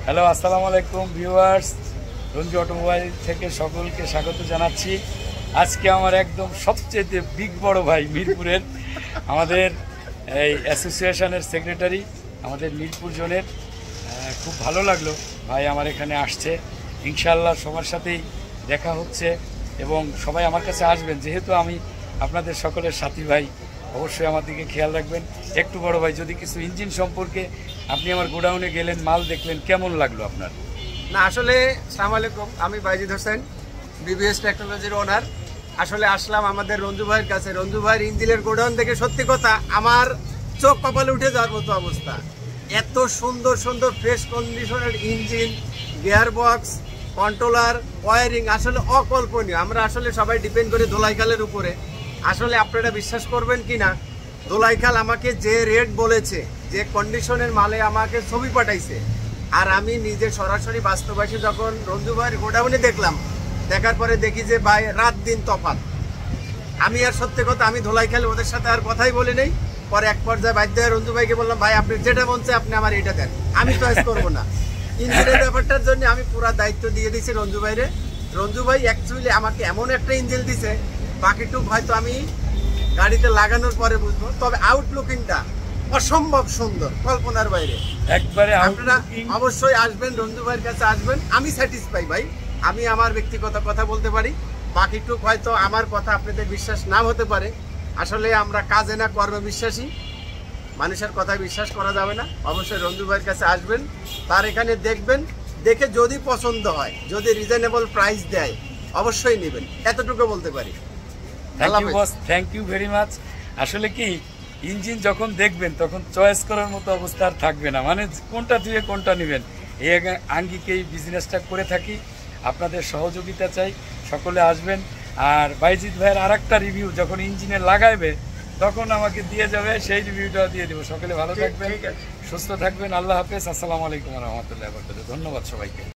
Hello, আসসালামু আলাইকুম viewers. Ranju automobile থেকে সকলকে স্বাগত জানাচ্ছি। আজকে আমার একদম সবচেয়ে বিগ বড় ভাই মিরপুরের আমাদের এই অ্যাসোসিয়েশনের সেক্রেটারি আমাদের মিরপুর জোনের। খুব ভালো লাগলো ভাই আমার এখানে আসছে। ইনশাআল্লাহ সবার সাথেই দেখা হচ্ছে এবং সবাই আমার কাছে আসবেন, যেহেতু আমি আপনাদের সকলের সাথী ভাই। অবশ্যই আমার দিকে খেয়াল রাখবেন। একটু বড় ভাই, যদি কিছু ইঞ্জিন সম্পর্কে, আপনি আমার গোডাউনে গেলেন, মাল দেখলেন, কেমন লাগলো আপনার? না আসলে আসসালামু আলাইকুম, আমি বাইজিদ হোসেন, বিবিএস টেকনোলজির ওনার। আসলে আসলাম আমাদের রঞ্জু ভাইয়ের কাছে। রঞ্জু ভাইয়ের ইঞ্জিনের গোডাউন দেখে সত্যি কথা আমার চোখ কপালে উঠে যাওয়ার মতো অবস্থা। এত সুন্দর সুন্দর ফ্রেশ কন্ডিশনের engine, gear box, controller, wiring আসলে অকল্পনীয়। আমরা আসলে সবাই ডিপেন্ড করি ধোলাইখালের উপরে। আসলে আপনারা বিশ্বাস করবেন কি না, ধোলাইখাল আমাকে যে রেট বলেছে, যে কন্ডিশনের মালে আমাকে ছবি পাঠাইছে, আর আমি নিজে সরাসরি বাস্তবাসী যখন রঞ্জু ভাইয়ের গোডাউনে দেখলাম, দেখার পরে দেখি যে ভাই রাত দিন তফাৎ। আমি আর সত্যি কথা, আমি ধোলাইখালে ওদের সাথে আর কথাই বলি নেই। পরে এক পর্যায়ে বাধ্য হয়ে রঞ্জু ভাইকে বললাম, ভাই আপনি যেটা বলছে আপনি আমার এটা দেন, আমি চয়েস করবো না। ইঞ্জিনের ব্যাপারটার জন্য আমি পুরো দায়িত্ব দিয়ে দিয়েছি রঞ্জু ভাইরে। রঞ্জু ভাই অ্যাকচুয়ালি আমাকে এমন একটা ইঞ্জিন দিছে, বাকিটুক হয়তো আমি গাড়িতে লাগানোর পরে বুঝবো, তবে আউটলুকিংটা অসম্ভব সুন্দর, কল্পনার বাইরে। একবারে আপনারা অবশ্যই আসবেন, রঞ্জু ভাইয়ের কাছে আসবেন। আমি স্যাটিসফাই ভাই, আমি আমার ব্যক্তিগত কথা বলতে পারি। বাকিটুক হয়তো আমার কথা আপনাদের বিশ্বাস না হতে পারে। আসলে আমরা কাজে না কর্মে বিশ্বাসী, মানুষের কথায় বিশ্বাস করা যাবে না। অবশ্যই রঞ্জু ভাইয়ের কাছে আসবেন, তার এখানে দেখবেন, দেখে যদি পছন্দ হয়, যদি রিজনেবল প্রাইস দেয়, অবশ্যই নেবেন, এতটুকু বলতে পারি। Thank you very much. আসলে কি, ইঞ্জিন যখন দেখবেন তখন চয়েস করার মতো অবস্থা আর থাকবে না, মানে কোনটা দিয়ে কোনটা নেবেন, এই আঙ্গিকেই বিজনেসটা করে থাকি। আপনাদের সহযোগিতা চাই, সকলে আসবেন। আর বাইজিৎ ভাইয়ের আর একটা রিভিউ যখন ইঞ্জিনে লাগাইবে তখন আমাকে দিয়ে যাবে, সেই রিভিউটাও দিয়ে দেবো। সকলে ভালো থাকবেন, সুস্থ থাকবেন। আল্লাহ হাফেজ। আসসালামু আলাইকুম রহমতুল্লাহ। ধন্যবাদ সবাইকে।